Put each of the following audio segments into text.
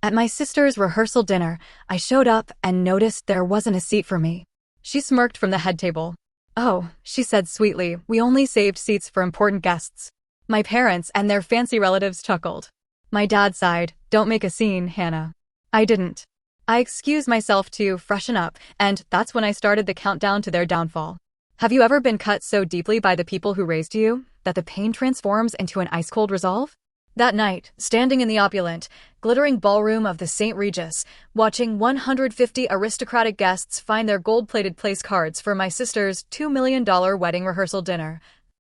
At my sister's rehearsal dinner, I showed up and noticed there wasn't a seat for me. She smirked from the head table. "Oh," she said sweetly, "we only saved seats for important guests." My parents and their fancy relatives chuckled. My dad sighed, "Don't make a scene, Hannah." I didn't. I excused myself to freshen up, and that's when I started the countdown to their downfall. Have you ever been cut so deeply by the people who raised you that the pain transforms into an ice-cold resolve? That night, standing in the opulent, glittering ballroom of the St. Regis, watching 150 aristocratic guests find their gold-plated place cards for my sister's $2 million wedding rehearsal dinner,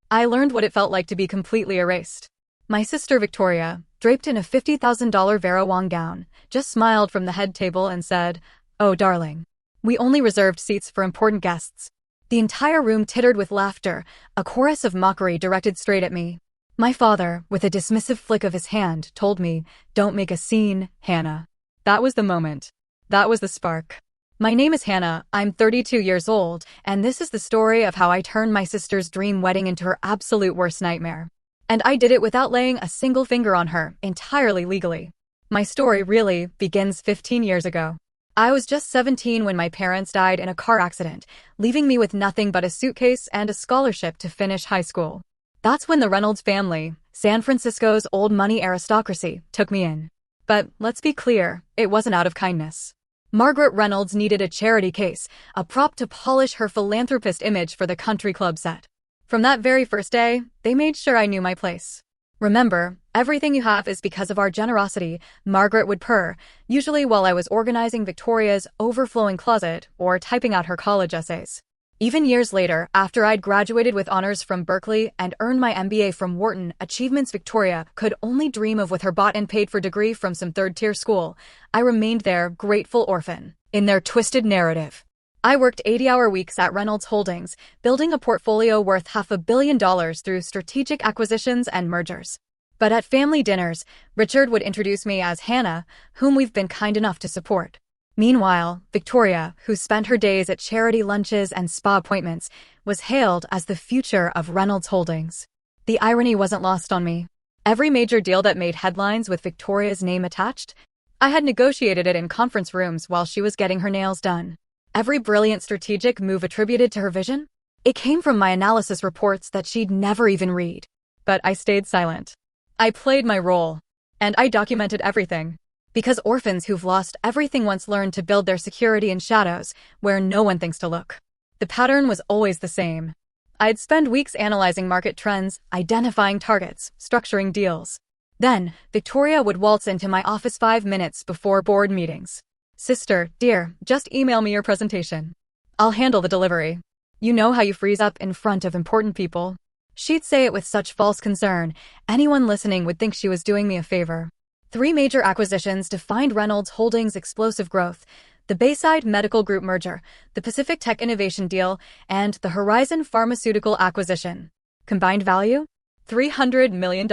I learned what it felt like to be completely erased. My sister Victoria, draped in a $50,000 Vera Wang gown, just smiled from the head table and said, "Oh, darling. We only reserved seats for important guests." The entire room tittered with laughter, a chorus of mockery directed straight at me. My father, with a dismissive flick of his hand, told me, "Don't make a scene, Hannah." That was the moment. That was the spark. My name is Hannah, I'm 32 years old, and this is the story of how I turned my sister's dream wedding into her absolute worst nightmare. And I did it without laying a single finger on her, entirely legally. My story really begins 15 years ago. I was just 17 when my parents died in a car accident, leaving me with nothing but a suitcase and a scholarship to finish high school. That's when the Reynolds family, San Francisco's old money aristocracy, took me in. But let's be clear, it wasn't out of kindness. Margaret Reynolds needed a charity case, a prop to polish her philanthropist image for the country club set. From that very first day, they made sure I knew my place. "Remember, everything you have is because of our generosity," Margaret would purr, usually while I was organizing Victoria's overflowing closet or typing out her college essays. Even years later, after I'd graduated with honors from Berkeley and earned my MBA from Wharton, achievements Victoria could only dream of with her bought and paid for degree from some third-tier school, I remained their grateful orphan, in their twisted narrative. I worked 80-hour weeks at Reynolds Holdings, building a portfolio worth $500 million through strategic acquisitions and mergers. But at family dinners, Richard would introduce me as Hannah, whom we've been kind enough to support. Meanwhile, Victoria, who spent her days at charity lunches and spa appointments, was hailed as the future of Reynolds Holdings. The irony wasn't lost on me. Every major deal that made headlines with Victoria's name attached, I had negotiated it in conference rooms while she was getting her nails done. Every brilliant strategic move attributed to her vision, it came from my analysis reports that she'd never even read. But I stayed silent. I played my role. And I documented everything. Because orphans who've lost everything once learn to build their security in shadows, where no one thinks to look. The pattern was always the same. I'd spend weeks analyzing market trends, identifying targets, structuring deals. Then, Victoria would waltz into my office 5 minutes before board meetings. "Sister, dear, just email me your presentation. I'll handle the delivery. You know how you freeze up in front of important people." She'd say it with such false concern, anyone listening would think she was doing me a favor. 3 major acquisitions defined Reynolds Holdings' explosive growth: the Bayside Medical Group merger, the Pacific Tech Innovation deal, and the Horizon Pharmaceutical acquisition. Combined value? $300 million.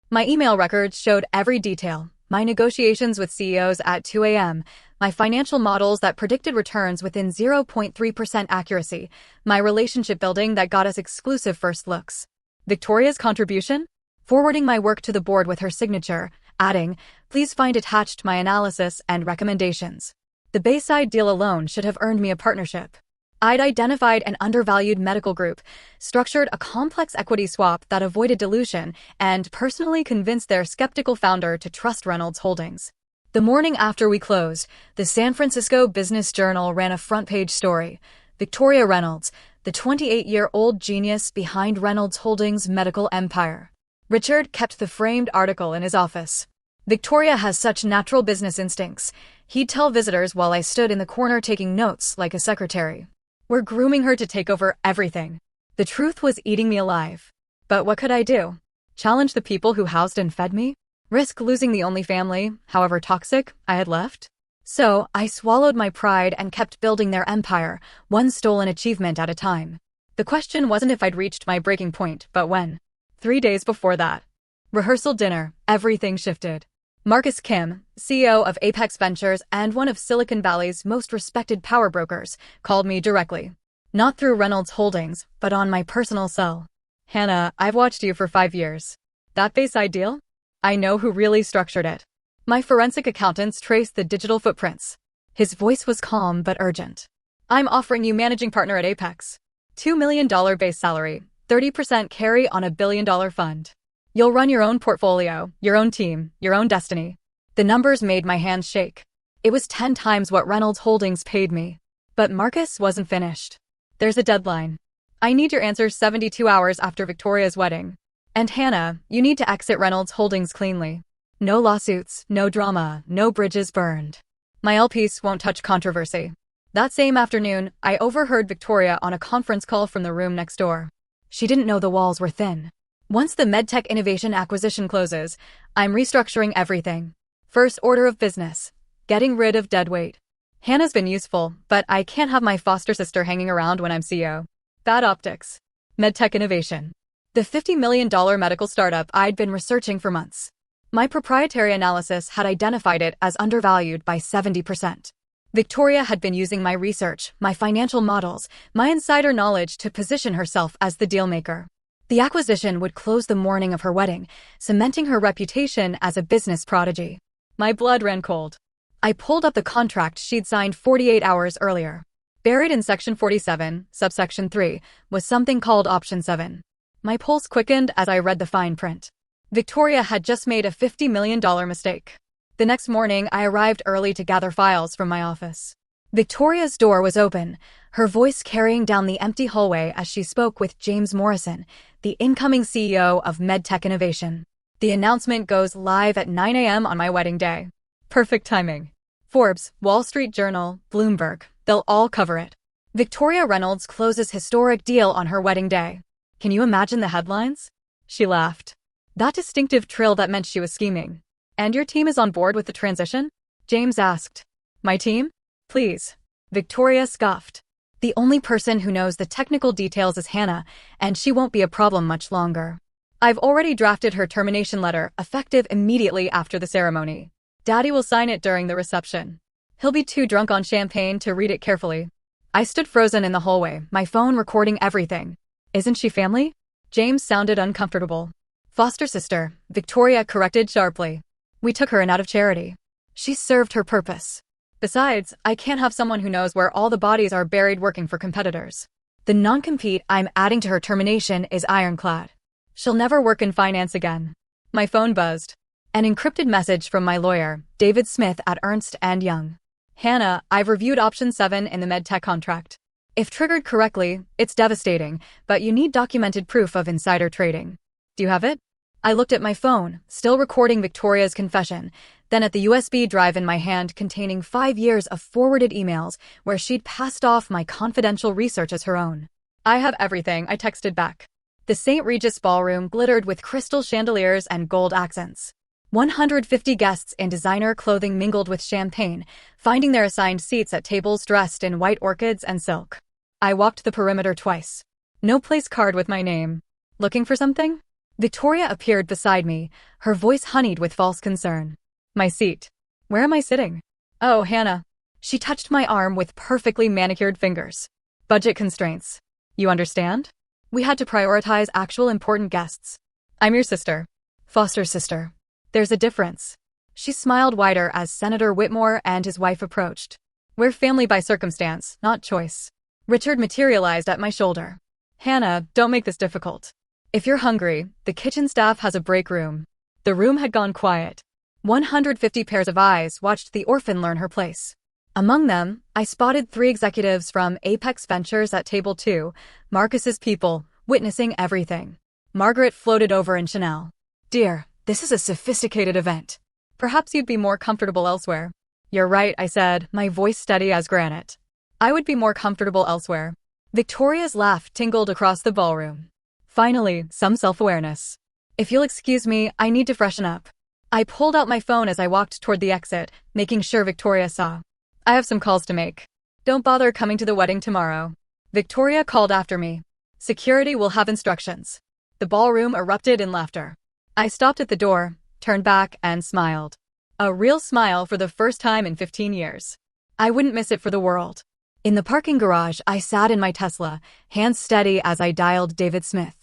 My email records showed every detail. My negotiations with CEOs at 2 a.m., my financial models that predicted returns within 0.3% accuracy, my relationship building that got us exclusive first looks. Victoria's contribution? Forwarding my work to the board with her signature, adding, "Please find attached my analysis and recommendations." The Bayside deal alone should have earned me a partnership. I'd identified an undervalued medical group, structured a complex equity swap that avoided dilution, and personally convinced their skeptical founder to trust Reynolds Holdings. The morning after we closed, the San Francisco Business Journal ran a front-page story: Victoria Reynolds, the 28-year-old genius behind Reynolds Holdings' medical empire. Richard kept the framed article in his office. "Victoria has such natural business instincts," he'd tell visitors while I stood in the corner taking notes like a secretary. "We're grooming her to take over everything." The truth was eating me alive. But what could I do? Challenge the people who housed and fed me? Risk losing the only family, however toxic, I had left? So I swallowed my pride and kept building their empire, one stolen achievement at a time. The question wasn't if I'd reached my breaking point, but when. 3 days before that. Rehearsal dinner, everything shifted. Marcus Kim, CEO of Apex Ventures and one of Silicon Valley's most respected power brokers, called me directly. Not through Reynolds Holdings, but on my personal cell. "Hannah, I've watched you for 5 years. That Bayside deal? I know who really structured it." My forensic accountants traced the digital footprints. His voice was calm but urgent. I'm offering you managing partner at Apex. $2 million base salary, 30% carry on a billion-dollar fund. You'll run your own portfolio, your own team, your own destiny. The numbers made my hands shake. It was 10 times what Reynolds Holdings paid me. But Marcus wasn't finished. There's a deadline. I need your answers 72 hours after Victoria's wedding. And Hannah, you need to exit Reynolds Holdings cleanly. No lawsuits, no drama, no bridges burned. My LPs won't touch controversy. That same afternoon, I overheard Victoria on a conference call from the room next door. She didn't know the walls were thin. Once the MedTech Innovation acquisition closes, I'm restructuring everything. First order of business. Getting rid of deadweight. Hannah's been useful, but I can't have my foster sister hanging around when I'm CEO. Bad optics. MedTech Innovation. The $50 million medical startup I'd been researching for months. My proprietary analysis had identified it as undervalued by 70%. Victoria had been using my research, my financial models, my insider knowledge to position herself as the dealmaker. The acquisition would close the morning of her wedding, cementing her reputation as a business prodigy. My blood ran cold. I pulled up the contract she'd signed 48 hours earlier. Buried in Section 47, subsection 3, was something called Option 7. My pulse quickened as I read the fine print. Victoria had just made a $50 million mistake. The next morning, I arrived early to gather files from my office. Victoria's door was open, her voice carrying down the empty hallway as she spoke with James Morrison, the incoming CEO of MedTech Innovation. The announcement goes live at 9 a.m. on my wedding day. Perfect timing. Forbes, Wall Street Journal, Bloomberg, they'll all cover it. Victoria Reynolds closes historic deal on her wedding day. Can you imagine the headlines? She laughed. That distinctive trill that meant she was scheming. And your team is on board with the transition? James asked. My team? Please. Victoria scoffed. The only person who knows the technical details is Hannah, and she won't be a problem much longer. I've already drafted her termination letter, effective immediately after the ceremony. Daddy will sign it during the reception. He'll be too drunk on champagne to read it carefully. I stood frozen in the hallway, my phone recording everything. Isn't she family? James sounded uncomfortable. Foster sister, Victoria corrected sharply. We took her in out of charity. She served her purpose. Besides, I can't have someone who knows where all the bodies are buried working for competitors. The non-compete I'm adding to her termination is ironclad. She'll never work in finance again. My phone buzzed. An encrypted message from my lawyer, David Smith at Ernst & Young. Hannah, I've reviewed option 7 in the MedTech contract. If triggered correctly, it's devastating, but you need documented proof of insider trading. Do you have it? I looked at my phone, still recording Victoria's confession, then at the USB drive in my hand containing 5 years of forwarded emails where she'd passed off my confidential research as her own. I have everything, I texted back. The St. Regis ballroom glittered with crystal chandeliers and gold accents. 150 guests in designer clothing mingled with champagne, finding their assigned seats at tables dressed in white orchids and silk. I walked the perimeter twice. No place card with my name. Looking for something? Victoria appeared beside me, her voice honeyed with false concern. My seat. Where am I sitting? Oh, Hannah. She touched my arm with perfectly manicured fingers. Budget constraints. You understand? We had to prioritize actual important guests. I'm your sister. Foster sister. There's a difference. She smiled wider as Senator Whitmore and his wife approached. We're family by circumstance, not choice. Richard materialized at my shoulder. Hannah, don't make this difficult. If you're hungry, the kitchen staff has a break room. The room had gone quiet. 150 pairs of eyes watched the orphan learn her place. Among them, I spotted 3 executives from Apex Ventures at table 2, Marcus's people, witnessing everything. Margaret floated over in Chanel. Dear, this is a sophisticated event. Perhaps you'd be more comfortable elsewhere. You're right, I said, my voice steady as granite. I would be more comfortable elsewhere. Victoria's laugh tingled across the ballroom. Finally, some self-awareness. If you'll excuse me, I need to freshen up. I pulled out my phone as I walked toward the exit, making sure Victoria saw. I have some calls to make. Don't bother coming to the wedding tomorrow. Victoria called after me. Security will have instructions. The ballroom erupted in laughter. I stopped at the door, turned back, and smiled. A real smile for the first time in 15 years. I wouldn't miss it for the world. In the parking garage, I sat in my Tesla, hands steady as I dialed David Smith.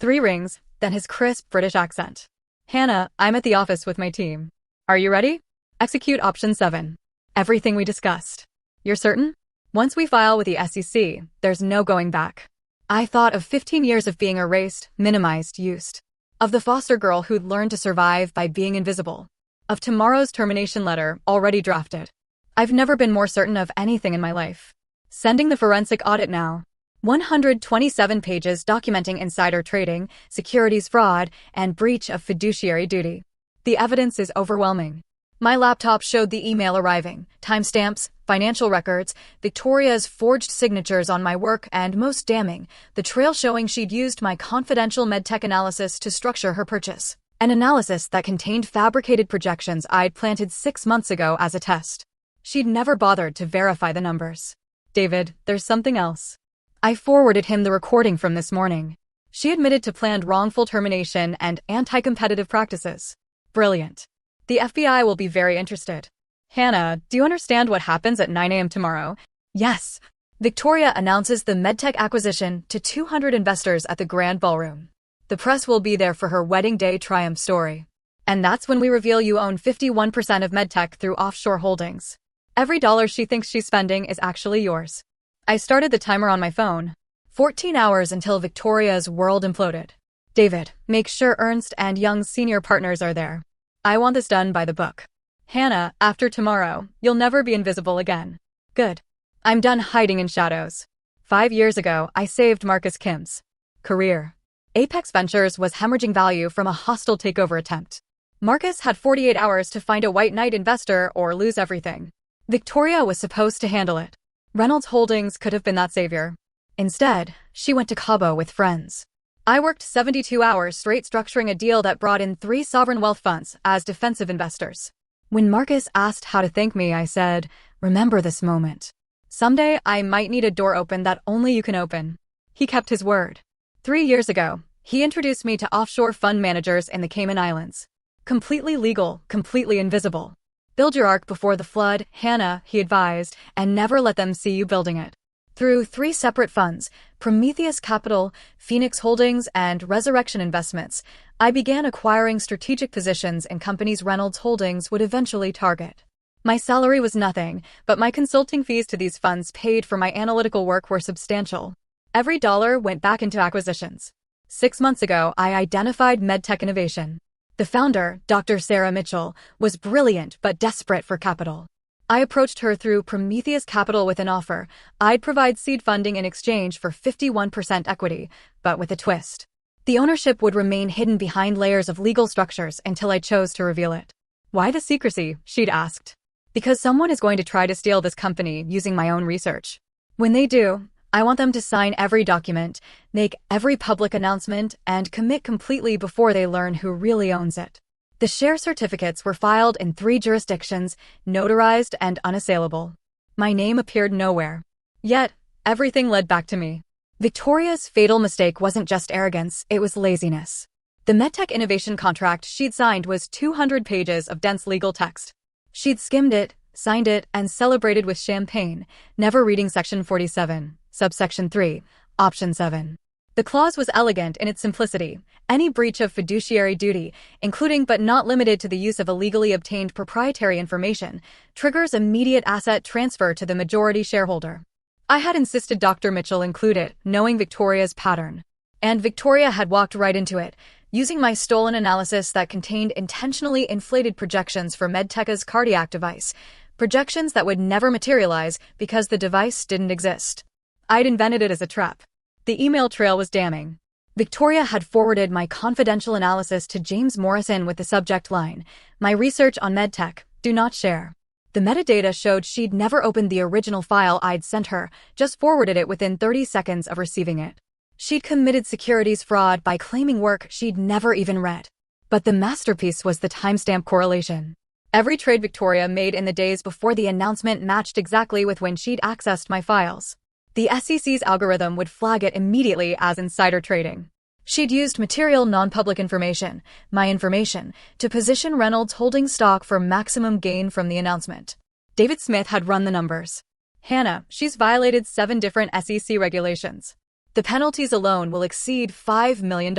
3 rings, then his crisp British accent. Hannah, I'm at the office with my team. Are you ready? Execute option 7. Everything we discussed. You're certain? Once we file with the SEC, there's no going back. I thought of 15 years of being erased, minimized, used. Of the foster girl who'd learned to survive by being invisible. Of tomorrow's termination letter, already drafted. I've never been more certain of anything in my life. Sending the forensic audit now. 127 pages documenting insider trading, securities fraud, and breach of fiduciary duty. The evidence is overwhelming. My laptop showed the email arriving, timestamps, financial records, Victoria's forged signatures on my work, and most damning, the trail showing she'd used my confidential medtech analysis to structure her purchase. An analysis that contained fabricated projections I'd planted 6 months ago as a test. She'd never bothered to verify the numbers. David, there's something else. I forwarded him the recording from this morning. She admitted to planned wrongful termination and anti-competitive practices. Brilliant. The FBI will be very interested. Hannah, do you understand what happens at 9 a.m. tomorrow? Yes. Victoria announces the medtech acquisition to 200 investors at the Grand Ballroom. The press will be there for her wedding day triumph story. And that's when we reveal you own 51% of medtech through offshore holdings. Every dollar she thinks she's spending is actually yours. I started the timer on my phone. 14 hours until Victoria's world imploded. David, make sure Ernst and Young's senior partners are there. I want this done by the book. Hannah, after tomorrow, you'll never be invisible again. Good. I'm done hiding in shadows. 5 years ago, I saved Marcus Kim's career. Apex Ventures was hemorrhaging value from a hostile takeover attempt. Marcus had 48 hours to find a white knight investor or lose everything. Victoria was supposed to handle it. Reynolds Holdings could have been that savior. Instead, she went to Cabo with friends. I worked 72 hours straight structuring a deal that brought in 3 sovereign wealth funds as defensive investors. When Marcus asked how to thank me, I said, remember this moment. Someday I might need a door open that only you can open. He kept his word. 3 years ago, he introduced me to offshore fund managers in the Cayman Islands. Completely legal, completely invisible. Build your ark before the flood, Hannah, he advised, and never let them see you building it. Through 3 separate funds, Prometheus Capital, Phoenix Holdings, and Resurrection Investments, I began acquiring strategic positions in companies Reynolds Holdings would eventually target. My salary was nothing, but my consulting fees to these funds paid for my analytical work were substantial. Every dollar went back into acquisitions. 6 months ago, I identified medtech innovation. The founder, Dr. Sarah Mitchell, was brilliant but desperate for capital. I approached her through Prometheus Capital with an offer. I'd provide seed funding in exchange for 51% equity, but with a twist. The ownership would remain hidden behind layers of legal structures until I chose to reveal it. Why the secrecy? She'd asked. Because someone is going to try to steal this company using my own research. When they do, I want them to sign every document, make every public announcement, and commit completely before they learn who really owns it. The share certificates were filed in 3 jurisdictions, notarized and unassailable. My name appeared nowhere. Yet, everything led back to me. Victoria's fatal mistake wasn't just arrogance, it was laziness. The medtech innovation contract she'd signed was 200 pages of dense legal text. She'd skimmed it, signed it, and celebrated with champagne, never reading Section 47, Subsection 3, Option 7. The clause was elegant in its simplicity. Any breach of fiduciary duty, including but not limited to the use of illegally obtained proprietary information, triggers immediate asset transfer to the majority shareholder. I had insisted Dr. Mitchell include it, knowing Victoria's pattern. And Victoria had walked right into it, using my stolen analysis that contained intentionally inflated projections for Medteca's cardiac device, projections that would never materialize because the device didn't exist. I'd invented it as a trap. The email trail was damning. Victoria had forwarded my confidential analysis to James Morrison with the subject line, "My research on medtech, do not share." The metadata showed she'd never opened the original file I'd sent her, just forwarded it within 30 seconds of receiving it. She'd committed securities fraud by claiming work she'd never even read. But the masterpiece was the timestamp correlation. Every trade Victoria made in the days before the announcement matched exactly with when she'd accessed my files. The SEC's algorithm would flag it immediately as insider trading. She'd used material non-public information, my information, to position Reynolds Holdings stock for maximum gain from the announcement. David Smith had run the numbers. Hannah, she's violated 7 different SEC regulations. The penalties alone will exceed $5 million.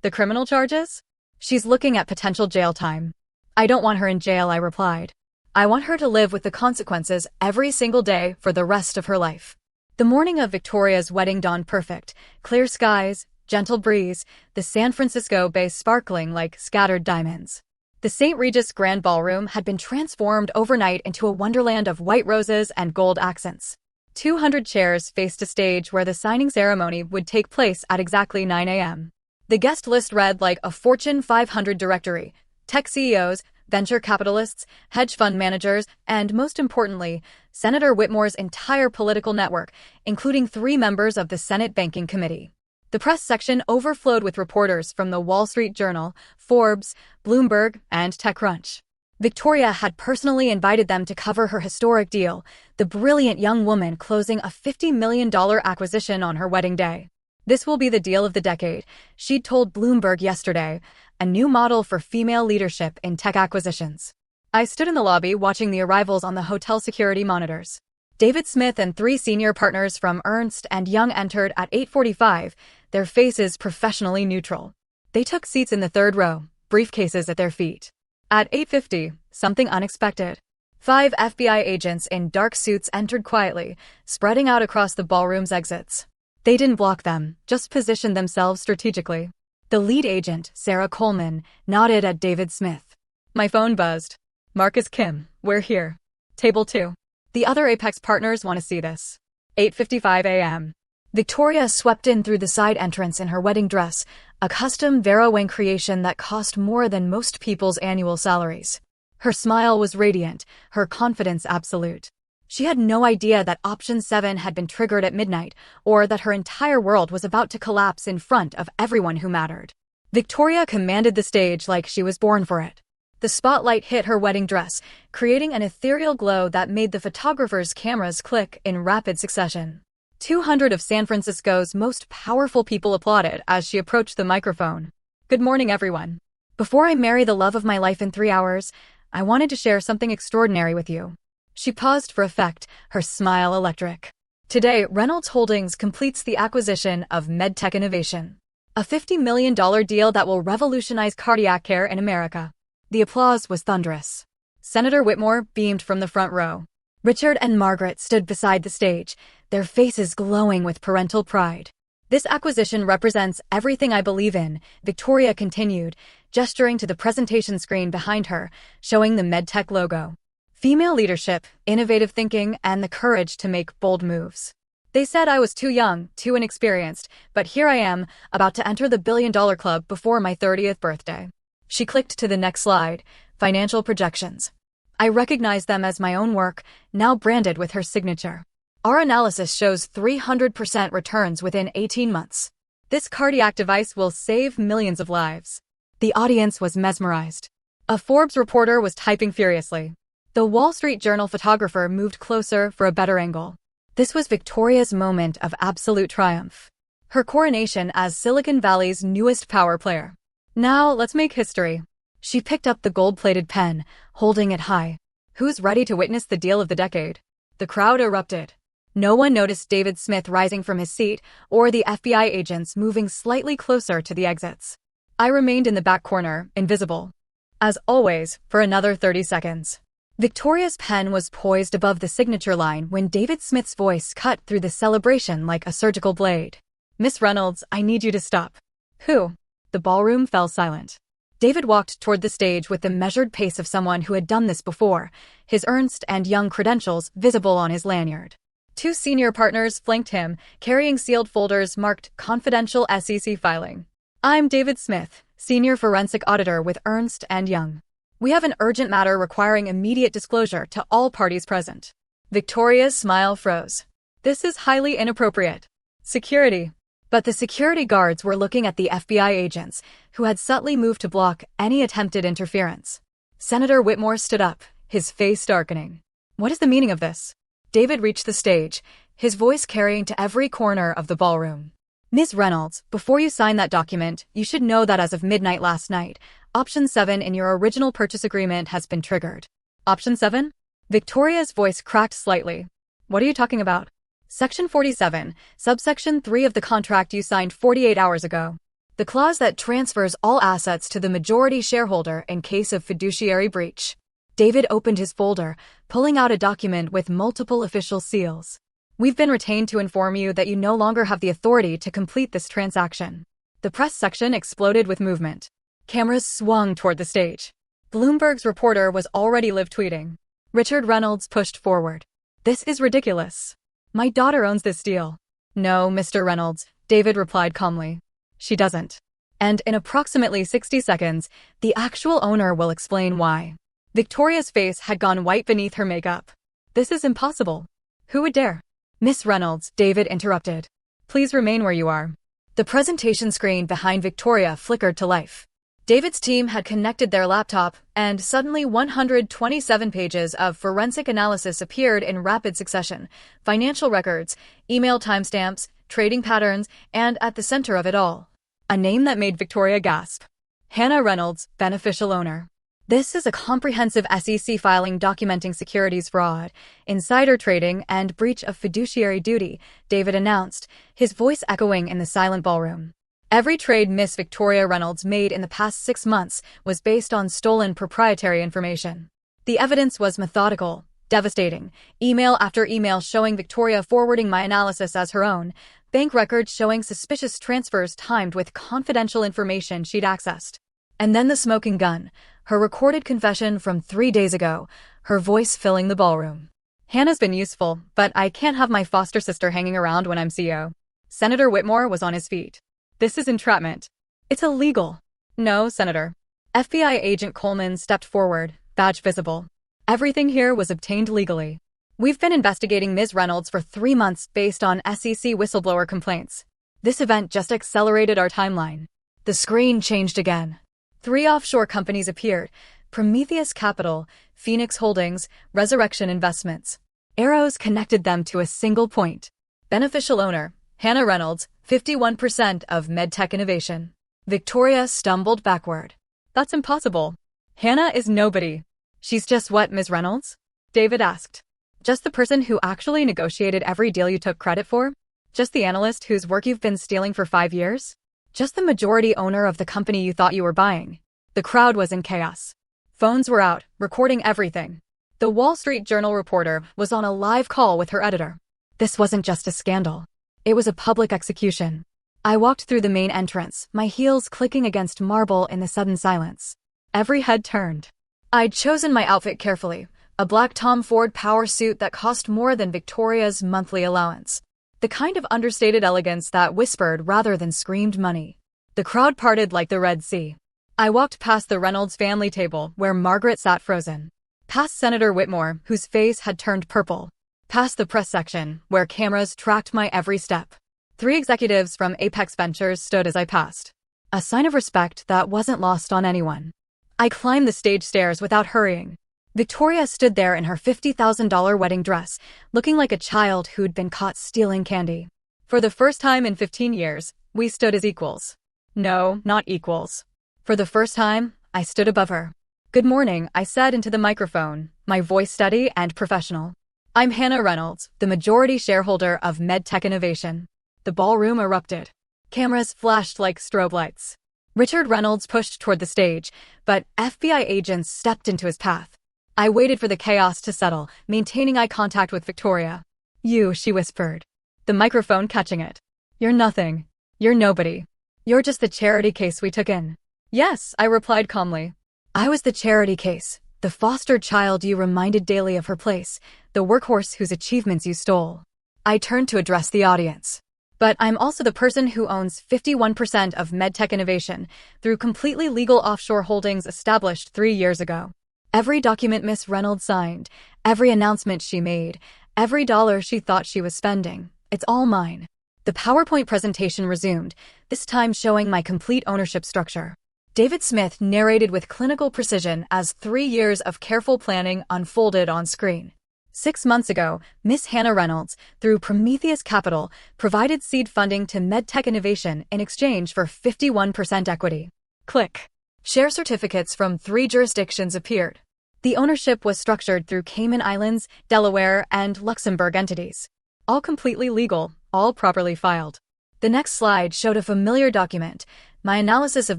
The criminal charges? She's looking at potential jail time. I don't want her in jail, I replied. I want her to live with the consequences every single day for the rest of her life. The morning of Victoria's wedding dawned perfect. Clear skies, gentle breeze, the San Francisco Bay sparkling like scattered diamonds. The St. Regis Grand Ballroom had been transformed overnight into a wonderland of white roses and gold accents. 200 chairs faced a stage where the signing ceremony would take place at exactly 9 a.m. The guest list read like a Fortune 500 directory: tech CEOs, venture capitalists, hedge fund managers, and most importantly, Senator Whitmore's entire political network, including 3 members of the Senate Banking Committee. The press section overflowed with reporters from the Wall Street Journal, Forbes, Bloomberg, and TechCrunch. Victoria had personally invited them to cover her historic deal, the brilliant young woman closing a $50 million acquisition on her wedding day. This will be the deal of the decade, she'd told Bloomberg yesterday, a new model for female leadership in tech acquisitions. I stood in the lobby watching the arrivals on the hotel security monitors. David Smith and 3 senior partners from Ernst & Young entered at 8:45, their faces professionally neutral. They took seats in the 3rd row, briefcases at their feet. At 8:50, something unexpected. 5 FBI agents in dark suits entered quietly, spreading out across the ballroom's exits. They didn't block them, just positioned themselves strategically. The lead agent, Sarah Coleman, nodded at David Smith. My phone buzzed. Marcus Kim, we're here. Table 2. The other Apex partners want to see this. 8:55 a.m. Victoria swept in through the side entrance in her wedding dress, a custom Vera Wang creation that cost more than most people's annual salaries. Her smile was radiant, her confidence absolute. She had no idea that Option 7 had been triggered at midnight, or that her entire world was about to collapse in front of everyone who mattered. Victoria commanded the stage like she was born for it. The spotlight hit her wedding dress, creating an ethereal glow that made the photographers' cameras click in rapid succession. 200 of San Francisco's most powerful people applauded as she approached the microphone. Good morning, everyone. Before I marry the love of my life in 3 hours, I wanted to share something extraordinary with you. She paused for effect, her smile electric. Today, Reynolds Holdings completes the acquisition of MedTech Innovation, a $50 million deal that will revolutionize cardiac care in America. The applause was thunderous. Senator Whitmore beamed from the front row. Richard and Margaret stood beside the stage, their faces glowing with parental pride. This acquisition represents everything I believe in, Victoria continued, gesturing to the presentation screen behind her, showing the MedTech logo. Female leadership, innovative thinking, and the courage to make bold moves. They said I was too young, too inexperienced, but here I am, about to enter the billion-dollar club before my 30th birthday. She clicked to the next slide, financial projections. I recognize them as my own work, now branded with her signature. Our analysis shows 300% returns within 18 months. This cardiac device will save millions of lives. The audience was mesmerized. A Forbes reporter was typing furiously. The Wall Street Journal photographer moved closer for a better angle. This was Victoria's moment of absolute triumph. Her coronation as Silicon Valley's newest power player. Now, let's make history. She picked up the gold-plated pen, holding it high. Who's ready to witness the deal of the decade? The crowd erupted. No one noticed David Smith rising from his seat or the FBI agents moving slightly closer to the exits. I remained in the back corner, invisible. As always, for another 30 seconds. Victoria's pen was poised above the signature line when David Smith's voice cut through the celebration like a surgical blade. Miss Reynolds, I need you to stop. Who? The ballroom fell silent. David walked toward the stage with the measured pace of someone who had done this before, his Ernst & Young credentials visible on his lanyard. 2 senior partners flanked him, carrying sealed folders marked Confidential SEC Filing. I'm David Smith, Senior Forensic Auditor with Ernst & Young. We have an urgent matter requiring immediate disclosure to all parties present. Victoria's smile froze. This is highly inappropriate. Security. But the security guards were looking at the FBI agents, who had subtly moved to block any attempted interference. Senator Whitmore stood up, his face darkening. What is the meaning of this? David reached the stage, his voice carrying to every corner of the ballroom. Ms. Reynolds, before you sign that document, you should know that as of midnight last night, Option 7 in your original purchase agreement has been triggered. Option 7? Victoria's voice cracked slightly. What are you talking about? Section 47, subsection 3 of the contract you signed 48 hours ago. The clause that transfers all assets to the majority shareholder in case of fiduciary breach. David opened his folder, pulling out a document with multiple official seals. We've been retained to inform you that you no longer have the authority to complete this transaction. The press section exploded with movement. Cameras swung toward the stage. Bloomberg's reporter was already live tweeting. Richard Reynolds pushed forward. This is ridiculous. My daughter owns this deal. No, Mr. Reynolds, David replied calmly. She doesn't. And in approximately 60 seconds, the actual owner will explain why. Victoria's face had gone white beneath her makeup. This is impossible. Who would dare? Miss Reynolds, David interrupted. Please remain where you are. The presentation screen behind Victoria flickered to life. David's team had connected their laptop, and suddenly 127 pages of forensic analysis appeared in rapid succession. Financial records, email timestamps, trading patterns, and at the center of it all, a name that made Victoria gasp. Hannah Reynolds, beneficial owner. This is a comprehensive SEC filing documenting securities fraud, insider trading, and breach of fiduciary duty, David announced, his voice echoing in the silent ballroom. Every trade Miss Victoria Reynolds made in the past 6 months was based on stolen proprietary information. The evidence was methodical, devastating, email after email showing Victoria forwarding my analysis as her own, bank records showing suspicious transfers timed with confidential information she'd accessed. And then the smoking gun, her recorded confession from 3 days ago, her voice filling the ballroom. Hannah's been useful, but I can't have my foster sister hanging around when I'm CEO. Senator Whitmore was on his feet. This is entrapment. It's illegal. No, Senator. FBI agent Coleman stepped forward, badge visible. Everything here was obtained legally. We've been investigating Ms. Reynolds for 3 months based on SEC whistleblower complaints. This event just accelerated our timeline. The screen changed again. 3 offshore companies appeared: Prometheus Capital, Phoenix Holdings, Resurrection Investments. Arrows connected them to a single point. Beneficial owner, Hannah Reynolds, 51% of MedTech Innovation. Victoria stumbled backward. That's impossible. Hannah is nobody. She's just what, Ms. Reynolds? David asked. Just the person who actually negotiated every deal you took credit for? Just the analyst whose work you've been stealing for 5 years? Just the majority owner of the company you thought you were buying? The crowd was in chaos. Phones were out, recording everything. The Wall Street Journal reporter was on a live call with her editor. This wasn't just a scandal. It was a public execution. I walked through the main entrance, my heels clicking against marble in the sudden silence. Every head turned. I'd chosen my outfit carefully, a black Tom Ford power suit that cost more than Victoria's monthly allowance. The kind of understated elegance that whispered rather than screamed money. The crowd parted like the Red Sea. I walked past the Reynolds family table where Margaret sat frozen. Past Senator Whitmore, whose face had turned purple. Past the press section, where cameras tracked my every step. 3 executives from Apex Ventures stood as I passed. A sign of respect that wasn't lost on anyone. I climbed the stage stairs without hurrying. Victoria stood there in her $50,000 wedding dress, looking like a child who'd been caught stealing candy. For the first time in 15 years, we stood as equals. No, not equals. For the first time, I stood above her. Good morning, I said into the microphone, my voice steady and professional. I'm Hannah Reynolds, the majority shareholder of MedTech Innovation. The ballroom erupted. Cameras flashed like strobe lights. Richard Reynolds pushed toward the stage, but FBI agents stepped into his path. I waited for the chaos to settle, maintaining eye contact with Victoria. You, she whispered. The microphone catching it. You're nothing. You're nobody. You're just the charity case we took in. Yes, I replied calmly. I was the charity case, the foster child you reminded daily of her place, the workhorse whose achievements you stole. I turned to address the audience. But I'm also the person who owns 51% of MedTech Innovation through completely legal offshore holdings established 3 years ago. Every document Miss Reynolds signed, every announcement she made, every dollar she thought she was spending, it's all mine. The PowerPoint presentation resumed, this time showing my complete ownership structure. David Smith narrated with clinical precision as 3 years of careful planning unfolded on screen. 6 months ago, Miss Hannah Reynolds, through Prometheus Capital, provided seed funding to MedTech Innovation in exchange for 51% equity. Click. Share certificates from 3 jurisdictions appeared. The ownership was structured through Cayman Islands, Delaware, and Luxembourg entities. All completely legal, all properly filed. The next slide showed a familiar document, my analysis of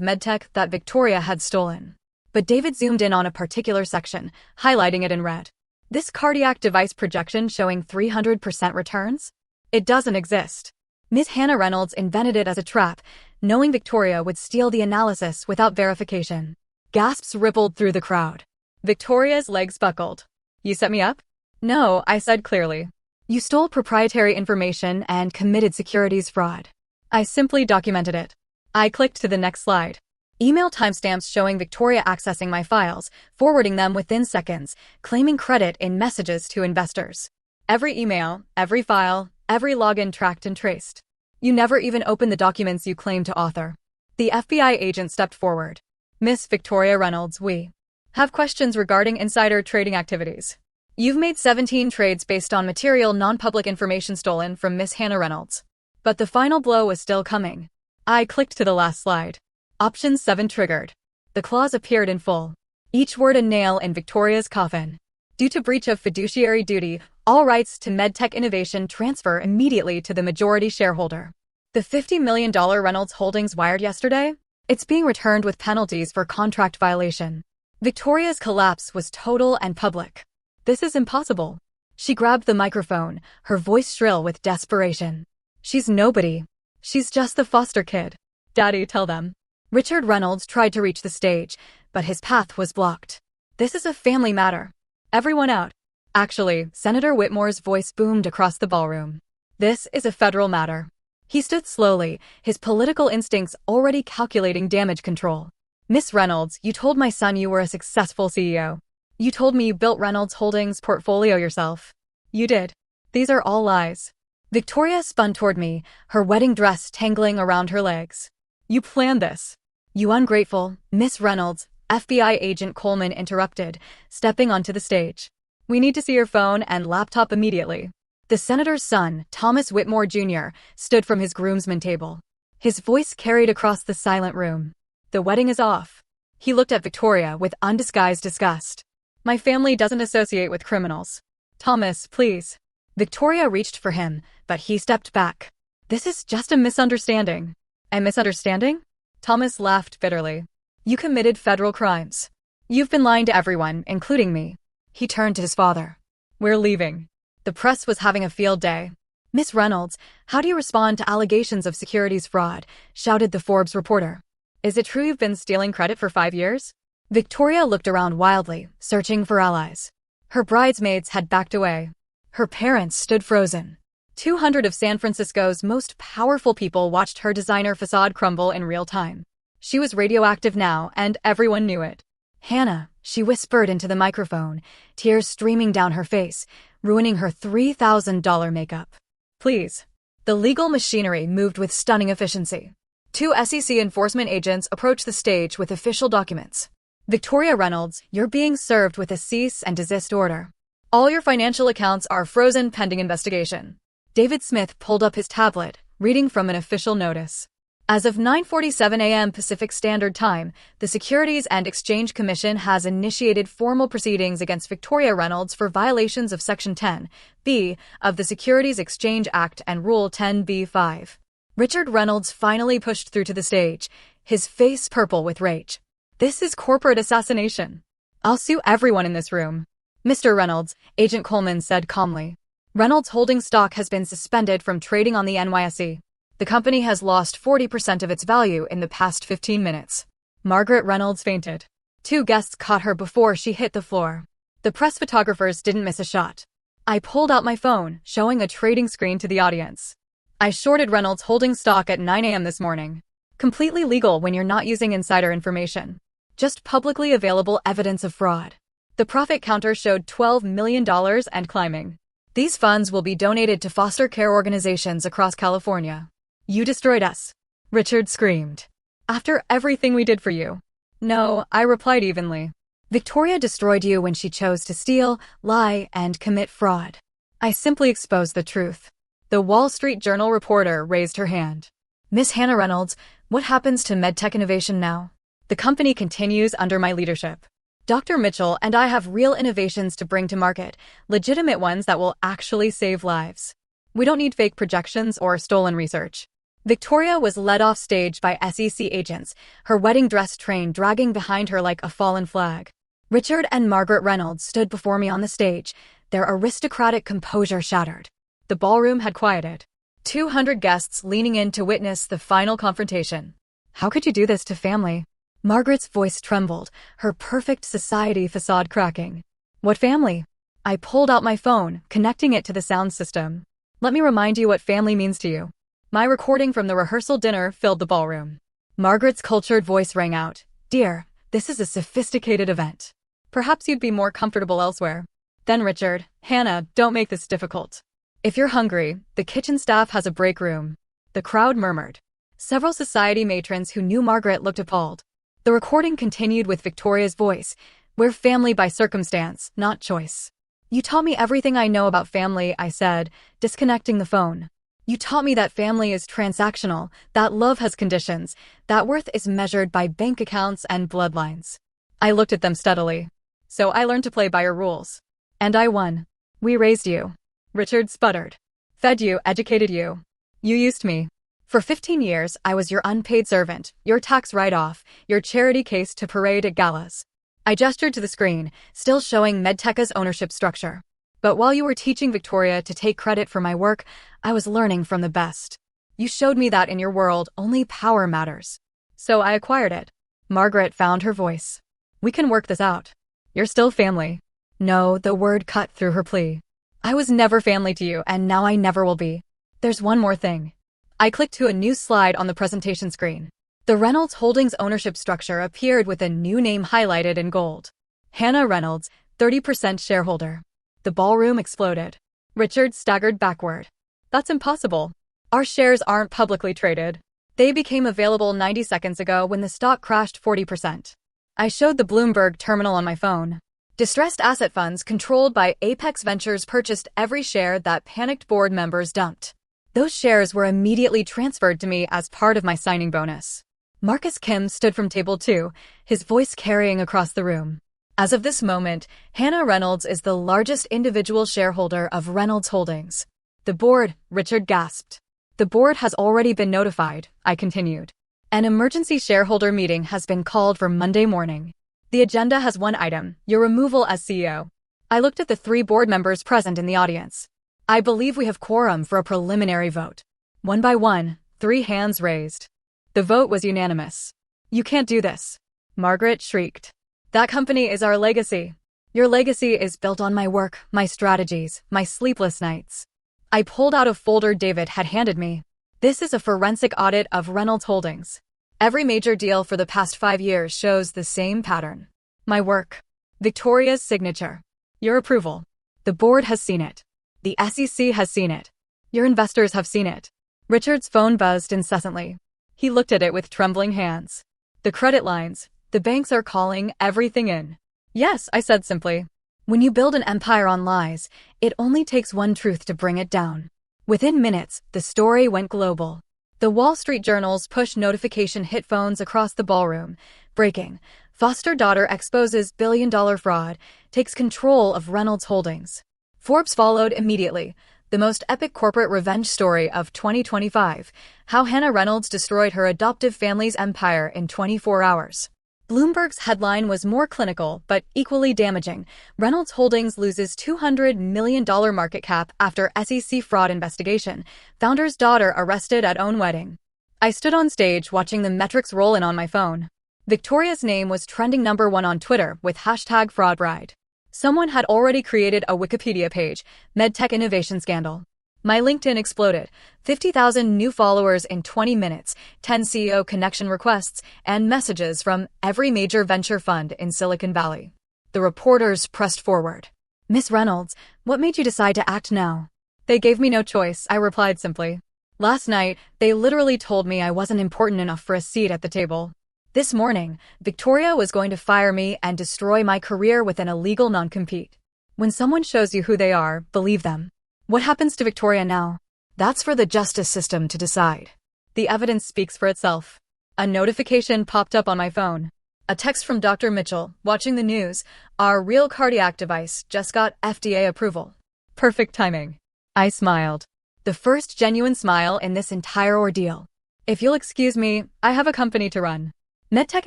medtech that Victoria had stolen. But David zoomed in on a particular section, highlighting it in red. This cardiac device projection showing 300% returns? It doesn't exist. Ms. Hannah Reynolds invented it as a trap, knowing Victoria would steal the analysis without verification. Gasps rippled through the crowd. Victoria's legs buckled. You set me up? No, I said clearly. You stole proprietary information and committed securities fraud. I simply documented it. I clicked to the next slide. Email timestamps showing Victoria accessing my files, forwarding them within seconds, claiming credit in messages to investors. Every email, every file, every login tracked and traced. You never even opened the documents you claimed to author. The FBI agent stepped forward. Miss Victoria Reynolds, we have questions regarding insider trading activities. You've made 17 trades based on material non-public information stolen from Miss Hannah Reynolds. But the final blow was still coming. I clicked to the last slide. Option 7 triggered. The clause appeared in full. Each word a nail in Victoria's coffin. Due to breach of fiduciary duty, all rights to medtech innovation transfer immediately to the majority shareholder. The $50 million Reynolds Holdings wired yesterday? It's being returned with penalties for contract violation. Victoria's collapse was total and public. This is impossible. She grabbed the microphone, her voice shrill with desperation. She's nobody. She's just the foster kid. Daddy, tell them. Richard Reynolds tried to reach the stage, but his path was blocked. This is a family matter. Everyone out. Actually, Senator Whitmore's voice boomed across the ballroom. This is a federal matter. He stood slowly, his political instincts already calculating damage control. Miss Reynolds, you told my son you were a successful CEO. You told me you built Reynolds Holdings' portfolio yourself. You did. These are all lies. Victoria spun toward me, her wedding dress tangling around her legs. You planned this. You ungrateful, Miss Reynolds, FBI agent Coleman interrupted, stepping onto the stage. We need to see your phone and laptop immediately. The senator's son, Thomas Whitmore Jr., stood from his groomsman table. His voice carried across the silent room. The wedding is off. He looked at Victoria with undisguised disgust. My family doesn't associate with criminals. Thomas, please. Victoria reached for him, but he stepped back. This is just a misunderstanding. A misunderstanding? Thomas laughed bitterly. You committed federal crimes. You've been lying to everyone, including me. He turned to his father. We're leaving. The press was having a field day. Miss Reynolds, how do you respond to allegations of securities fraud? Shouted the Forbes reporter. Is it true you've been stealing credit for 5 years? Victoria looked around wildly, searching for allies. Her bridesmaids had backed away. Her parents stood frozen. 200 of San Francisco's most powerful people watched her designer facade crumble in real time. She was radioactive now, and everyone knew it. Hannah, she whispered into the microphone, tears streaming down her face, ruining her $3,000 makeup. Please. The legal machinery moved with stunning efficiency. 2 SEC enforcement agents approached the stage with official documents. Victoria Reynolds, you're being served with a cease and desist order. All your financial accounts are frozen pending investigation. David Smith pulled up his tablet, reading from an official notice. As of 9:47 a.m. Pacific Standard Time, the Securities and Exchange Commission has initiated formal proceedings against Victoria Reynolds for violations of Section 10(b) of the Securities Exchange Act and Rule 10(b)(5). Richard Reynolds finally pushed through to the stage, his face purple with rage. This is corporate assassination. I'll sue everyone in this room. Mr. Reynolds, Agent Coleman said calmly. Reynolds Holdings stock has been suspended from trading on the NYSE. The company has lost 40% of its value in the past 15 minutes. Margaret Reynolds fainted. 2 guests caught her before she hit the floor. The press photographers didn't miss a shot. I pulled out my phone, showing a trading screen to the audience. I shorted Reynolds Holdings stock at 9 a.m. this morning. Completely legal when you're not using insider information. Just publicly available evidence of fraud. The profit counter showed $12 million and climbing. These funds will be donated to foster care organizations across California. You destroyed us. Richard screamed. After everything we did for you. No, I replied evenly. Victoria destroyed you when she chose to steal, lie, and commit fraud. I simply exposed the truth. The Wall Street Journal reporter raised her hand. Miss Hannah Reynolds, what happens to medtech innovation now? The company continues under my leadership. Dr. Mitchell and I have real innovations to bring to market, legitimate ones that will actually save lives. We don't need fake projections or stolen research. Victoria was led off stage by SEC agents, her wedding dress train dragging behind her like a fallen flag. Richard and Margaret Reynolds stood before me on the stage, their aristocratic composure shattered. The ballroom had quieted. 200 guests leaning in to witness the final confrontation. How could you do this to family? Margaret's voice trembled, her perfect society facade cracking. What family? I pulled out my phone, connecting it to the sound system. Let me remind you what family means to you. My recording from the rehearsal dinner filled the ballroom. Margaret's cultured voice rang out. Dear, this is a sophisticated event. Perhaps you'd be more comfortable elsewhere. Then Richard, Hannah, don't make this difficult. If you're hungry, the kitchen staff has a break room. The crowd murmured. Several society matrons who knew Margaret looked appalled. The recording continued with Victoria's voice. We're family by circumstance, not choice. You taught me everything I know about family, I said, disconnecting the phone. You taught me that family is transactional, that love has conditions, that worth is measured by bank accounts and bloodlines. I looked at them steadily. So I learned to play by your rules. And I won. We raised you. Richard sputtered. Fed you, educated you. You used me. For 15 years, I was your unpaid servant, your tax write-off, your charity case to parade at galas. I gestured to the screen, still showing Medteca's ownership structure. But while you were teaching Victoria to take credit for my work, I was learning from the best. You showed me that in your world, only power matters. So I acquired it. Margaret found her voice. We can work this out. You're still family. No, the word cut through her plea. I was never family to you, and now I never will be. There's one more thing. I clicked to a new slide on the presentation screen. The Reynolds Holdings ownership structure appeared with a new name highlighted in gold. Hannah Reynolds, 30% shareholder. The ballroom exploded. Richard staggered backward. That's impossible. Our shares aren't publicly traded. They became available 90 seconds ago when the stock crashed 40%. I showed the Bloomberg terminal on my phone. Distressed asset funds controlled by Apex Ventures purchased every share that panicked board members dumped. Those shares were immediately transferred to me as part of my signing bonus. Marcus Kim stood from table 2, his voice carrying across the room. As of this moment, Hannah Reynolds is the largest individual shareholder of Reynolds Holdings. The board, Richard gasped. The board has already been notified, I continued. An emergency shareholder meeting has been called for Monday morning. The agenda has one item, your removal as CEO. I looked at the 3 board members present in the audience. I believe we have quorum for a preliminary vote. One by one, 3 hands raised. The vote was unanimous. You can't do this. Margaret shrieked. That company is our legacy. Your legacy is built on my work, my strategies, my sleepless nights. I pulled out a folder David had handed me. This is a forensic audit of Reynolds Holdings. Every major deal for the past 5 years shows the same pattern. My work. Victoria's signature. Your approval. The board has seen it. The SEC has seen it. Your investors have seen it. Richard's phone buzzed incessantly. He looked at it with trembling hands. The credit lines. The banks are calling everything in. Yes, I said simply. When you build an empire on lies, it only takes one truth to bring it down. Within minutes, the story went global. The Wall Street Journal's push notification hit phones across the ballroom. Breaking. Foster daughter exposes billion-dollar fraud, takes control of Reynolds Holdings. Forbes followed immediately. The most epic corporate revenge story of 2025. How Hannah Reynolds destroyed her adoptive family's empire in 24 hours. Bloomberg's headline was more clinical, but equally damaging. Reynolds Holdings loses $200 million market cap after SEC fraud investigation. Founder's daughter arrested at own wedding. I stood on stage watching the metrics roll in on my phone. Victoria's name was trending #1 on Twitter with #FraudRide. Someone had already created a Wikipedia page, MedTech Innovation Scandal. My LinkedIn exploded. 50,000 new followers in 20 minutes, 10 CEO connection requests, and messages from every major venture fund in Silicon Valley. The reporters pressed forward. Miss Reynolds, what made you decide to act now? They gave me no choice, I replied simply. Last night, they literally told me I wasn't important enough for a seat at the table. This morning, Victoria was going to fire me and destroy my career with an illegal non-compete. When someone shows you who they are, believe them. What happens to Victoria now? That's for the justice system to decide. The evidence speaks for itself. A notification popped up on my phone. A text from Dr. Mitchell, watching the news. Our real cardiac device just got FDA approval. Perfect timing. I smiled. The first genuine smile in this entire ordeal. If you'll excuse me, I have a company to run. MedTech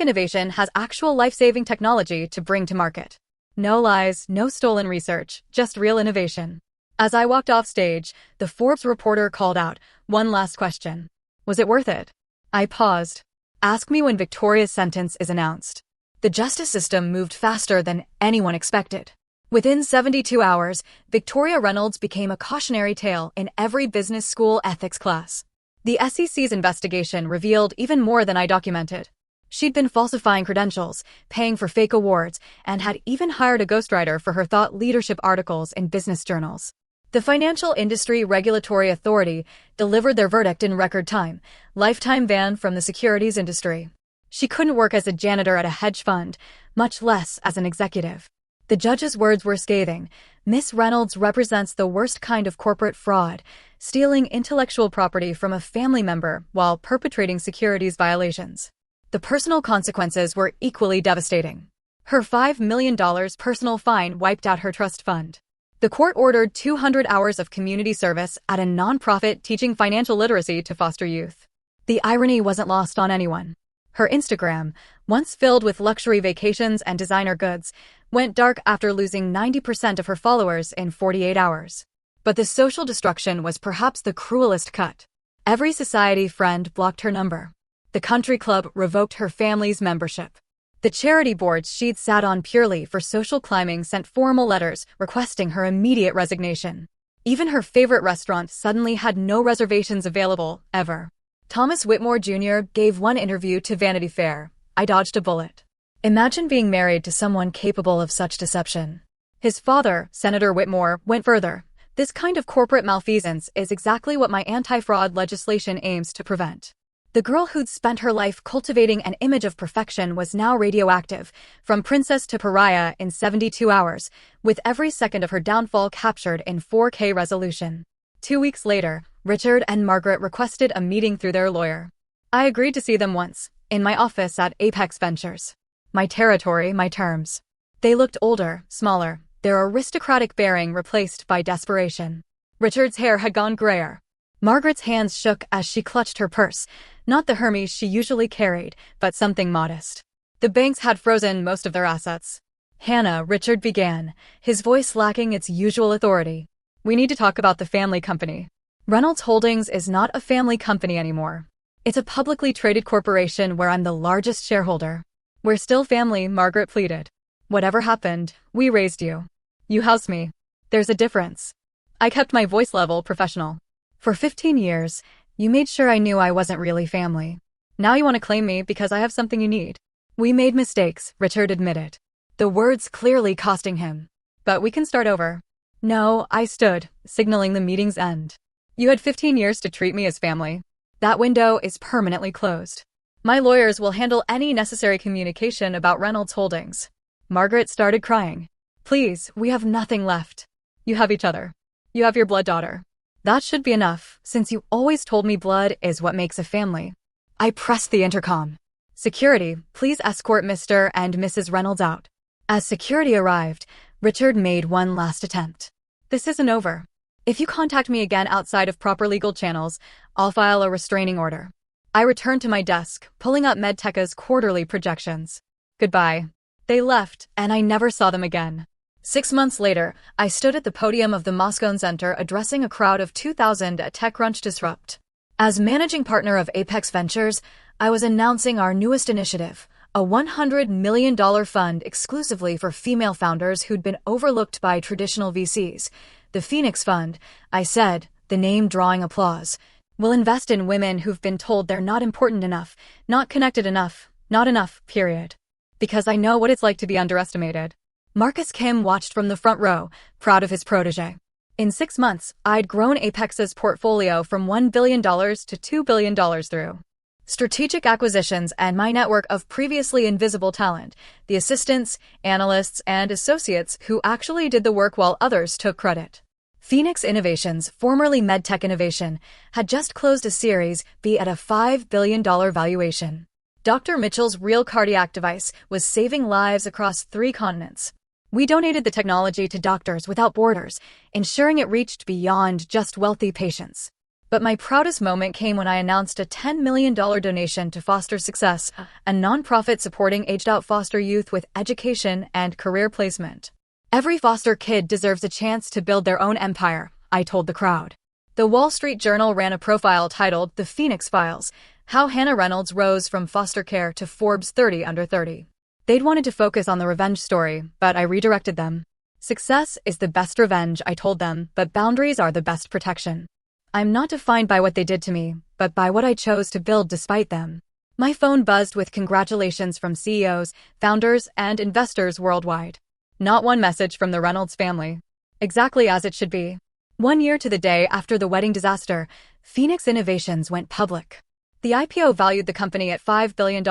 Innovation has actual life-saving technology to bring to market. No lies, no stolen research, just real innovation. As I walked off stage, the Forbes reporter called out, "One last question. Was it worth it?" I paused. Ask me when Victoria's sentence is announced. The justice system moved faster than anyone expected. Within 72 hours, Victoria Reynolds became a cautionary tale in every business school ethics class. The SEC's investigation revealed even more than I documented. She'd been falsifying credentials, paying for fake awards, and had even hired a ghostwriter for her thought leadership articles in business journals. The Financial Industry Regulatory Authority delivered their verdict in record time: lifetime ban from the securities industry. She couldn't work as a janitor at a hedge fund, much less as an executive. The judge's words were scathing. Miss Reynolds represents the worst kind of corporate fraud, stealing intellectual property from a family member while perpetrating securities violations. The personal consequences were equally devastating. Her $5 million personal fine wiped out her trust fund. The court ordered 200 hours of community service at a nonprofit teaching financial literacy to foster youth. The irony wasn't lost on anyone. Her Instagram, once filled with luxury vacations and designer goods, went dark after losing 90% of her followers in 48 hours. But the social destruction was perhaps the cruelest cut. Every society friend blocked her number. The country club revoked her family's membership. The charity boards she'd sat on purely for social climbing sent formal letters requesting her immediate resignation. Even her favorite restaurant suddenly had no reservations available, ever. Thomas Whitmore Jr. gave one interview to Vanity Fair. "I dodged a bullet." Imagine being married to someone capable of such deception. His father, Senator Whitmore, went further. "This kind of corporate malfeasance is exactly what my anti-fraud legislation aims to prevent." The girl who'd spent her life cultivating an image of perfection was now radioactive, from princess to pariah in 72 hours, with every second of her downfall captured in 4K resolution. 2 weeks later, Richard and Margaret requested a meeting through their lawyer. I agreed to see them once, in my office at Apex Ventures. My territory, my terms. They looked older, smaller, their aristocratic bearing replaced by desperation. Richard's hair had gone grayer. Margaret's hands shook as she clutched her purse, not the Hermes she usually carried, but something modest. The banks had frozen most of their assets. "Hannah," Richard began, his voice lacking its usual authority. "We need to talk about the family company. Reynolds Holdings is not a family company anymore. It's a publicly traded corporation where I'm the largest shareholder." "We're still family," Margaret pleaded. "Whatever happened, we raised you. You housed me. There's a difference." I kept my voice level professional. "For 15 years, you made sure I knew I wasn't really family. Now you want to claim me because I have something you need." "We made mistakes," Richard admitted. The words clearly costing him. "But we can start over." "No," I stood, signaling the meeting's end. "You had 15 years to treat me as family. That window is permanently closed. My lawyers will handle any necessary communication about Reynolds Holdings." Margaret started crying. "Please, we have nothing left. You have each other. You have your blood daughter. That should be enough, since you always told me blood is what makes a family." I pressed the intercom. "Security, please escort Mr. and Mrs. Reynolds out." As security arrived, Richard made one last attempt. "This isn't over. If you contact me again outside of proper legal channels, I'll file a restraining order." I returned to my desk, pulling up Medtecha's quarterly projections. "Goodbye." They left, and I never saw them again. 6 months later, I stood at the podium of the Moscone Center addressing a crowd of 2,000 at TechCrunch Disrupt. As managing partner of Apex Ventures, I was announcing our newest initiative, a $100 million fund exclusively for female founders who'd been overlooked by traditional VCs. The Phoenix Fund, I said, the name drawing applause, will invest in women who've been told they're not important enough, not connected enough, not enough, period. Because I know what it's like to be underestimated. Marcus Kim watched from the front row, proud of his protege. In 6 months, I'd grown Apex's portfolio from $1 billion to $2 billion through strategic acquisitions and my network of previously invisible talent, the assistants, analysts, and associates who actually did the work while others took credit. Phoenix Innovations, formerly MedTech Innovation, had just closed a Series B at a $5 billion valuation. Dr. Mitchell's real cardiac device was saving lives across 3 continents. We donated the technology to Doctors Without Borders, ensuring it reached beyond just wealthy patients. But my proudest moment came when I announced a $10 million donation to Foster Success, a nonprofit supporting aged-out foster youth with education and career placement. Every foster kid deserves a chance to build their own empire, I told the crowd. The Wall Street Journal ran a profile titled The Phoenix Files, How Hannah Reynolds Rose from Foster Care to Forbes 30 Under 30. They'd wanted to focus on the revenge story, but I redirected them. Success is the best revenge, I told them, but boundaries are the best protection. I'm not defined by what they did to me, but by what I chose to build despite them. My phone buzzed with congratulations from CEOs, founders, and investors worldwide. Not one message from the Reynolds family. Exactly as it should be. 1 year to the day after the wedding disaster, Phoenix Innovations went public. The IPO valued the company at $5 billion,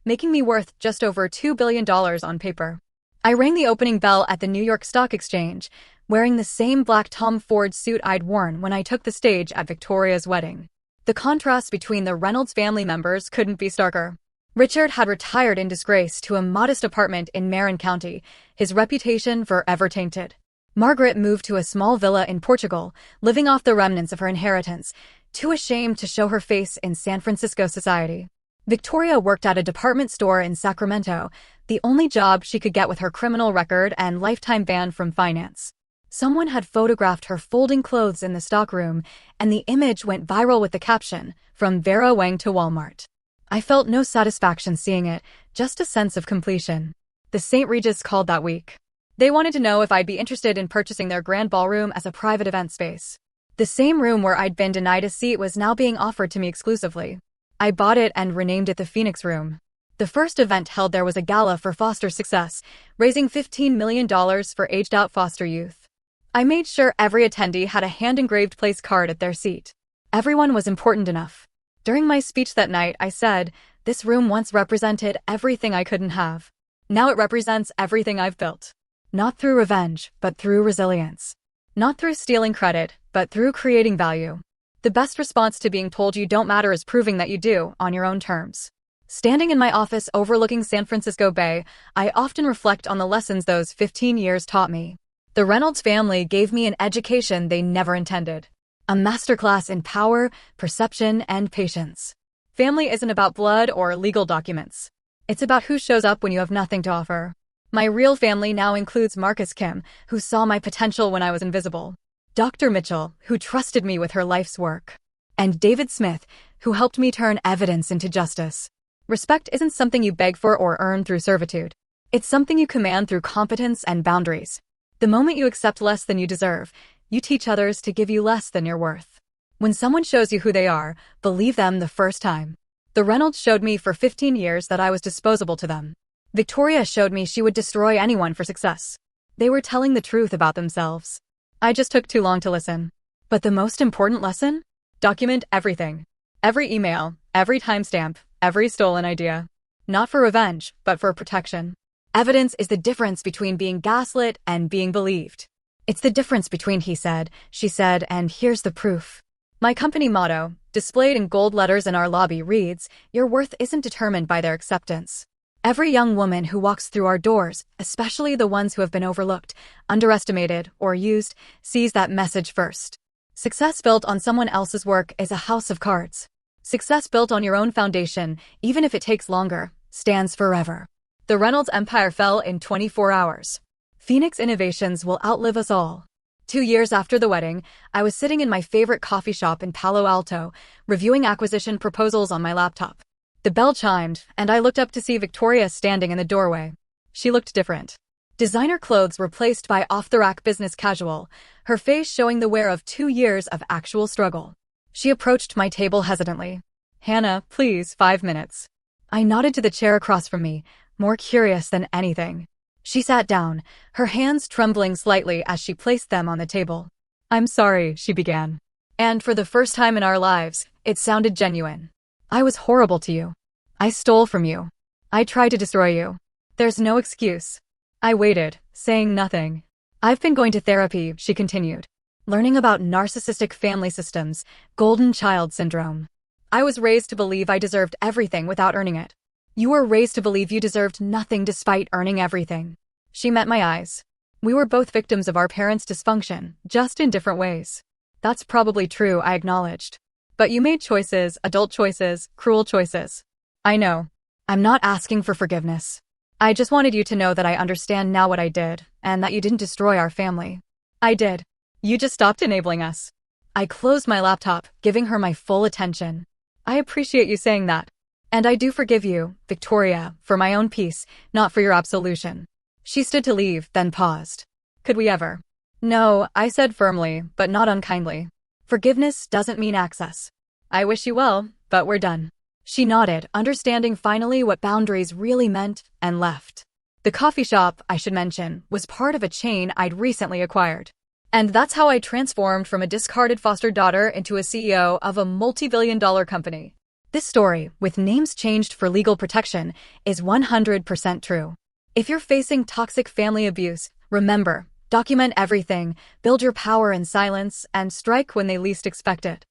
making me worth just over $2 billion on paper. I rang the opening bell at the New York Stock Exchange, wearing the same black Tom Ford suit I'd worn when I took the stage at Victoria's wedding. The contrast between the Reynolds family members couldn't be starker. Richard had retired in disgrace to a modest apartment in Marin County, his reputation forever tainted. Margaret moved to a small villa in Portugal, living off the remnants of her inheritance, too ashamed to show her face in San Francisco society. Victoria worked at a department store in Sacramento, the only job she could get with her criminal record and lifetime ban from finance. Someone had photographed her folding clothes in the stockroom, and the image went viral with the caption, "From Vera Wang to Walmart." I felt no satisfaction seeing it, just a sense of completion. The St. Regis called that week. They wanted to know if I'd be interested in purchasing their grand ballroom as a private event space. The same room where I'd been denied a seat was now being offered to me exclusively. I bought it and renamed it the Phoenix Room. The first event held there was a gala for Foster Success, raising $15 million for aged-out foster youth. I made sure every attendee had a hand-engraved place card at their seat. Everyone was important enough. During my speech that night, I said, "This room once represented everything I couldn't have. Now it represents everything I've built. Not through revenge, but through resilience. Not through stealing credit, but through creating value." The best response to being told you don't matter is proving that you do, on your own terms. Standing in my office overlooking San Francisco Bay, I often reflect on the lessons those 15 years taught me. The Reynolds family gave me an education they never intended. A masterclass in power, perception, and patience. Family isn't about blood or legal documents. It's about who shows up when you have nothing to offer. My real family now includes Marcus Kim, who saw my potential when I was invisible. Dr. Mitchell, who trusted me with her life's work. And David Smith, who helped me turn evidence into justice. Respect isn't something you beg for or earn through servitude. It's something you command through competence and boundaries. The moment you accept less than you deserve, you teach others to give you less than you're worth. When someone shows you who they are, believe them the first time. The Reynolds showed me for 15 years that I was disposable to them. Victoria showed me she would destroy anyone for success. They were telling the truth about themselves. I just took too long to listen. But the most important lesson? Document everything. Every email, every timestamp, every stolen idea. Not for revenge, but for protection. Evidence is the difference between being gaslit and being believed. It's the difference between he said, she said, and here's the proof. My company motto, displayed in gold letters in our lobby, reads, "Your worth isn't determined by their acceptance." Every young woman who walks through our doors, especially the ones who have been overlooked, underestimated, or used, sees that message first. Success built on someone else's work is a house of cards. Success built on your own foundation, even if it takes longer, stands forever. The Reynolds empire fell in 24 hours. Phoenix Innovations will outlive us all. 2 years after the wedding, I was sitting in my favorite coffee shop in Palo Alto, reviewing acquisition proposals on my laptop. The bell chimed, and I looked up to see Victoria standing in the doorway. She looked different. Designer clothes replaced by off-the-rack business casual, her face showing the wear of 2 years of actual struggle. She approached my table hesitantly. "Hannah, please, 5 minutes." I nodded to the chair across from me, more curious than anything. She sat down, her hands trembling slightly as she placed them on the table. "I'm sorry," she began. And for the first time in our lives, it sounded genuine. "I was horrible to you. I stole from you. I tried to destroy you. There's no excuse." I waited, saying nothing. "I've been going to therapy," she continued, "learning about narcissistic family systems, golden child syndrome. I was raised to believe I deserved everything without earning it. You were raised to believe you deserved nothing despite earning everything." She met my eyes. We were both victims of our parents' dysfunction, just in different ways. That's probably true, I acknowledged. But you made choices, adult choices, cruel choices. I know. I'm not asking for forgiveness. I just wanted you to know that I understand now what I did, and that you didn't destroy our family. I did. You just stopped enabling us. I closed my laptop, giving her my full attention. I appreciate you saying that. And I do forgive you, Victoria, for my own peace, not for your absolution. She stood to leave, then paused. Could we ever? No, I said firmly, but not unkindly. Forgiveness doesn't mean access. I wish you well, but we're done. She nodded, understanding finally what boundaries really meant, and left. The coffee shop, I should mention, was part of a chain I'd recently acquired. And that's how I transformed from a discarded foster daughter into a CEO of a multi-billion-dollar company. This story, with names changed for legal protection, is 100% true. If you're facing toxic family abuse, remember, document everything, build your power in silence, and strike when they least expect it.